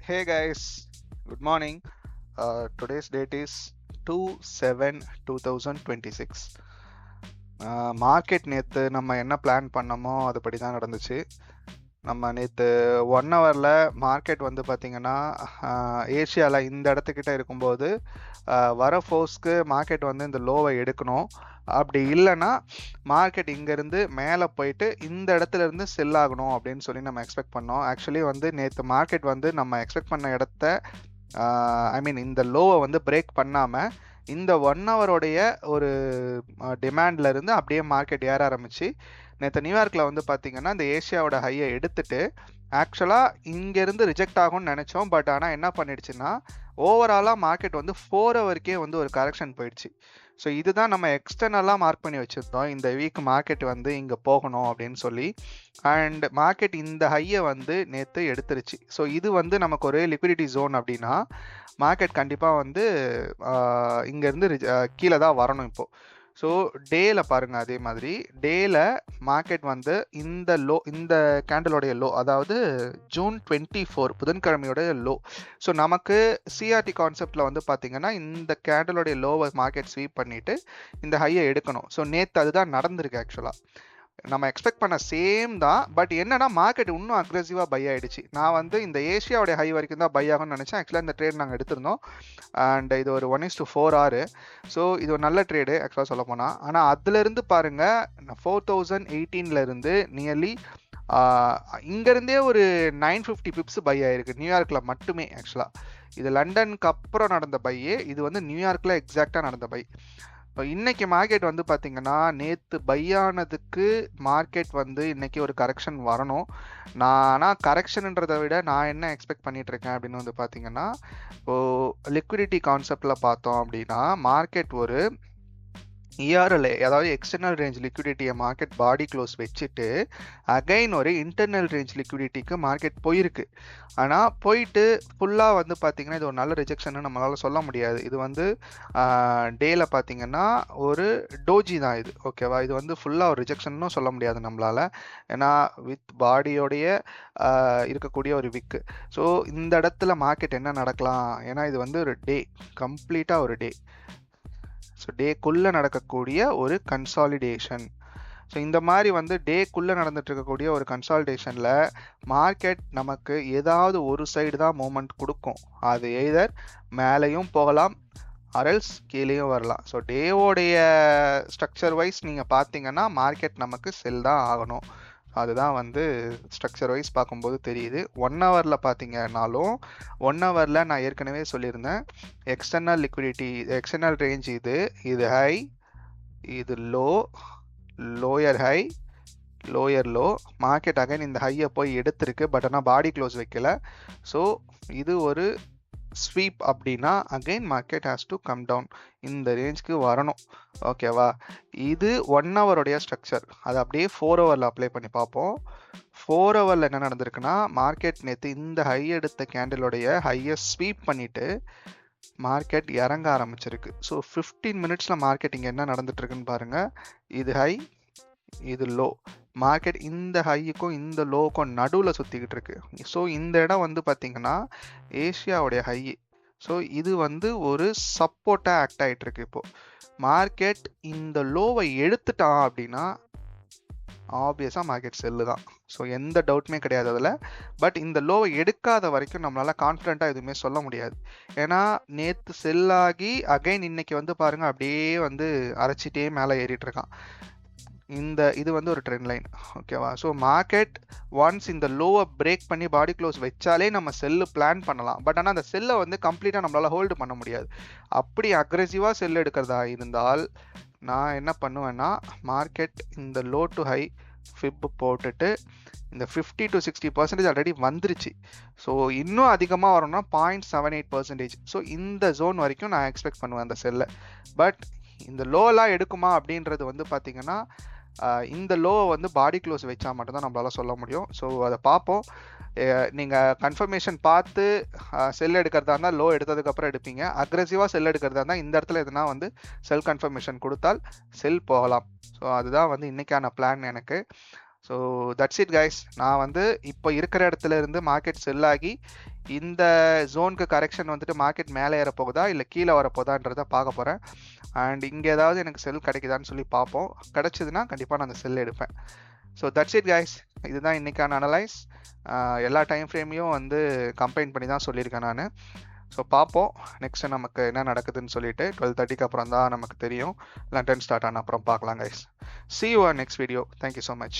Hey guys, good morning. Today's date is 2/7/2026. Market நேற்று நம்ம என்ன பிளான் பண்ணோமோ அதுபடி தான் நடந்துச்சு. நம்ம நேற்று 1 ஹவரில் மார்க்கெட் வந்து பார்த்திங்கன்னா ஏஷியாவில் இந்த இடத்துக்கிட்ட இருக்கும்போது வர ஃபோர்ஸ்க்கு மார்க்கெட் வந்து இந்த லோவை எடுக்கணும். அப்படி இல்லைன்னா மார்க்கெட் இங்கேருந்து மேலே போயிட்டு இந்த இடத்துல இருந்து செல் ஆகணும் அப்படின்னு சொல்லி நம்ம எக்ஸ்பெக்ட் பண்ணோம். ஆக்சுவலி வந்து நேற்று மார்க்கெட் வந்து நம்ம எக்ஸ்பெக்ட் பண்ண இடத்த இந்த லோவை வந்து பிரேக் பண்ணாமல் இந்த 1 ஹவரோடைய ஒரு டிமாண்ட்ல இருந்து அப்படியே மார்க்கெட் ஏற ஆரம்பிச்சு நேற்று நியூயார்க்கில் வந்து பார்த்தீங்கன்னா இந்த ஏஷியாவோட ஹையை எடுத்துட்டு ஆக்சுவலாக இங்கேருந்து ரிஜெக்ட் ஆகும்னு நினச்சோம். பட் ஆனால் என்ன பண்ணிடுச்சுன்னா ஓவராலாக மார்க்கெட் வந்து 4 ஹவருக்கே வந்து ஒரு கரெக்ஷன் போயிடுச்சு. ஸோ இதுதான் நம்ம எக்ஸ்டர்னலாக மார்க் பண்ணி வச்சுருந்தோம். இந்த வீக் மார்க்கெட் வந்து இங்கே போகணும் அப்படின்னு சொல்லி. அண்ட் மார்க்கெட் இந்த ஹையை வந்து நேற்று எடுத்துருச்சு. ஸோ இது வந்து நமக்கு ஒரு லிக்விடிட்டி ஜோன் அப்படின்னா மார்க்கெட் கண்டிப்பாக வந்து இங்கேருந்து கீழே தான் வரணும் இப்போது. ஸோ டேல பாருங்கள், அதே மாதிரி டேல மார்க்கெட் வந்து இந்த கேண்டலோடைய லோ, அதாவது June 24 புதன்கிழமையோட லோ. ஸோ நமக்கு சிஆர்டி கான்செப்டில் வந்து பார்த்தீங்கன்னா இந்த கேண்டலோடைய லோவை மார்க்கெட் ஸ்வீப் பண்ணிவிட்டு இந்த ஹையை எடுக்கணும். ஸோ நேற்று அதுதான் நடந்திருக்கு. ஆக்சுவலாக நம்ம எக்ஸ்பெக்ட் பண்ண சேம் தான். பட் என்னன்னா மார்க்கெட் இன்னும் அக்ரெசிவாக பை ஆகிடுச்சு. நான் வந்து இந்த ஏஷியாவோடைய ஹை வரைக்கும் தான் பை ஆகும்னு நினச்சேன். ஆக்சுவலாக இந்த ட்ரேட் நாங்கள் எடுத்திருந்தோம். அண்ட் இது ஒரு 1:4 ஆறு. ஸோ இது ஒரு நல்ல ட்ரேடு ஆக்சுவலாக சொல்ல போனால். ஆனால் அதுலேருந்து பாருங்கள் 4018 நியர்லி இங்கேருந்தே ஒரு 950 பிப்ஸ் பை ஆகிருக்கு நியூயார்க்கில் மட்டுமே. ஆக்சுவலாக இது லண்டனுக்கு அப்புறம் நடந்த பையே, இது வந்து நியூயார்க்கில் எக்ஸாக்டாக நடந்த பை. இப்போ இன்னைக்கு மார்க்கெட் வந்து பார்த்தீங்கன்னா நேற்று பையானதுக்கு மார்க்கெட் வந்து இன்னைக்கு ஒரு கரெக்ஷன் வரணும். ஆனால் கரெக்ஷன்ன்றதை விட நான் என்ன எக்ஸ்பெக்ட் பண்ணிட்டு இருக்கேன் அப்படின்னு வந்து பார்த்தீங்கன்னா, இப்போது லிக்விடிட்டி கான்செப்டில் பார்த்தோம் அப்படின்னா மார்க்கெட் ஒரு இஆர்எல்ஏ, அதாவது எக்ஸ்டர்னல் ரேஞ்ச் லிக்விடிட்டியை மார்க்கெட் பாடி க்ளோஸ் வச்சுட்டு அகைன் ஒரு இன்டர்னல் ரேஞ்ச் லிக்விடிட்டிக்கு மார்க்கெட் போயிருக்கு. ஆனால் போயிட்டு ஃபுல்லாக வந்து பார்த்திங்கன்னா இது ஒரு நல்ல ரிஜெக்ஷன் நம்மளால் சொல்ல முடியாது. இது வந்து டேல பார்த்திங்கன்னா ஒரு டோஜி தான் இது, ஓகேவா. இது வந்து ஃபுல்லாக ஒரு ரிஜெக்ஷன்னு சொல்ல முடியாது நம்மளால், ஏன்னா வித் பாடியோடைய இருக்கக்கூடிய ஒரு விக்கு. ஸோ இந்த இடத்துல மார்க்கெட் என்ன நடக்கலாம், ஏன்னா இது வந்து ஒரு டே, கம்ப்ளீட்டாக ஒரு டே. ஸோ டேக்குள்ளே நடக்கக்கூடிய ஒரு கன்சாலிடேஷன். ஸோ இந்த மாதிரி வந்து டேக்குள்ளே நடந்துட்டு இருக்கக்கூடிய ஒரு கன்சாலிடேஷனில் மார்க்கெட் நமக்கு ஏதாவது ஒரு சைடு தான் மூமெண்ட் கொடுக்கும். அது எய்தர் மேலேயும் போகலாம் அரல்ஸ் கீழேயும் வரலாம். ஸோ டேவோடைய ஸ்ட்ரக்சர் வைஸ் நீங்கள் பார்த்தீங்கன்னா மார்க்கெட் நமக்கு செல் தான் ஆகணும். அதுதான் வந்து ஸ்ட்ரக்சர் வைஸ் பார்க்கும்போது தெரியுது. 1 ஹவரில் பார்த்தீங்கன்னாலும் 1 ஹவரில் நான் ஏற்கனவே சொல்லியிருந்தேன், எக்ஸ்டர்னல் லிக்விடிட்டி, எக்ஸ்டர்னல் ரேஞ்ச் இது ஹை, இது low, lower high, lower low. Market again இந்த ஹையை போய் எடுத்திருக்கு. பட் ஆனால் பாடி க்ளோஸ் வைக்கல. ஸோ இது ஒரு ஸ்வீப் அப்படின்னா again market has to come down, இந்த ரேஞ்சுக்கு வரணும், ஓகேவா. இது 1 ஹவருடைய ஸ்ட்ரக்சர். அது அப்படியே 4 ஹவரில் அப்ளை பண்ணி பார்ப்போம். 4 ஹவரில் என்ன நடந்திருக்குன்னா மார்க்கெட் நேற்று இந்த ஹை எடுத்த கேண்டலோடைய ஹையை ஸ்வீப் பண்ணிவிட்டு மார்க்கெட் இறங்க ஆரம்பிச்சிருக்கு. ஸோ 15 மினிட்ஸில் மார்க்கெட் இங்கே என்ன நடந்துட்டுருக்குன்னு பாருங்கள். இது ஹை, இது லோ. மார்க்கெட் இந்த ஹையுக்கும் இந்த லோவுக்கும் நடுவில் சுற்றிக்கிட்டு இருக்கு. ஸோ இந்த இடம் வந்து பார்த்தீங்கன்னா ஏஷியாவுடைய ஹை. ஸோ இது வந்து ஒரு சப்போர்ட்டாக ஆக்ட் ஆகிட்டு இருக்கு. இப்போது மார்க்கெட் இந்த லோவை எடுத்துட்டான் அப்படின்னா ஆப்வியஸாக மார்க்கெட் செல்லு தான். ஸோ எந்த டவுட்டுமே கிடையாது அதில். பட் இந்த லோவை எடுக்காத வரைக்கும் நம்மளால் கான்ஃபிடண்ட்டாக எதுவுமே சொல்ல முடியாது. ஏன்னா நேற்று செல்லாகி அகைன் இன்னைக்கு வந்து பாருங்கள் அப்படியே வந்து அரைச்சிட்டே மேலே ஏறிட்டு இருக்கான். இது வந்து ஒரு ட்ரெண்ட் லைன், ஓகேவா. ஸோ மார்க்கெட் ஒன்ஸ் இந்த லோவை பிரேக் பண்ணி பாடி க்ளோஸ் வச்சாலே நம்ம செல்லு பிளான் பண்ணலாம். பட் ஆனால் அந்த செல்லை வந்து கம்ப்ளீட்டாக நம்மளால் ஹோல்டு பண்ண முடியாது. அப்படி அக்ரெசிவாக செல் எடுக்கிறதா இருந்தால் நான் என்ன பண்ணுவேன்னா மார்க்கெட் இந்த லோ டு ஹை ஃபிப் போட்டுட்டு இந்த 50 to 60% ஆல்ரெடி வந்துருச்சு. ஸோ இன்னும் அதிகமாக வரணும்னா 0.78%. ஸோ இந்த ஜோன் வரைக்கும் நான் எக்ஸ்பெக்ட் பண்ணுவேன் அந்த செல்லை. பட் இந்த லோலாம் எடுக்குமா அப்படின்றது வந்து பார்த்தீங்கன்னா இந்த லோவை வந்து பாடி க்ளோஸ் வச்சா மட்டும்தான் நம்மளால் சொல்ல முடியும். ஸோ அதை பார்ப்போம். நீங்கள் கன்ஃபர்மேஷன் பார்த்து செல் எடுக்கிறதா இருந்தால் லோ எடுத்ததுக்கப்புறம் எடுப்பீங்க. அக்ரெசிவாக செல் எடுக்கிறதா இருந்தால் இந்த இடத்துல எதுனா வந்து செல் கன்ஃபர்மேஷன் கொடுத்தால் செல் போகலாம். ஸோ அதுதான் வந்து இன்றைக்கான பிளான் எனக்கு. So that's it guys. நான் வந்து இப்போ இருக்கிற இடத்துல இருந்து மார்க்கெட் செல் ஆகி இந்த ஜோனுக்கு கரெக்ஷன் வந்துட்டு மார்க்கெட் மேலே ஏற போகுதா இல்லை கீழே வரப்போதான்றதை பார்க்க போகிறேன். அண்ட் இங்கே ஏதாவது எனக்கு செல் கிடைக்குதான்னு சொல்லி பார்ப்போம். கிடைச்சதுன்னா கண்டிப்பாக நான் அந்த செல் எடுப்பேன். So that's it guys. இதுதான் இன்றைக்கான அனலைஸ். எல்லா டைம் ஃப்ரேமையும் வந்து கம்பைன் பண்ணி தான் சொல்லியிருக்கேன் நான். ஸோ பார்ப்போம் நெக்ஸ்ட் நமக்கு என்ன நடக்குதுன்னு சொல்லிட்டு 12:30க்கு அப்புறம் தான் நமக்கு தெரியும். இல்லை 10 ஸ்டார்ட் ஆன அப்புறம் பார்க்கலாம் guys. See you on next video. Thank you so much.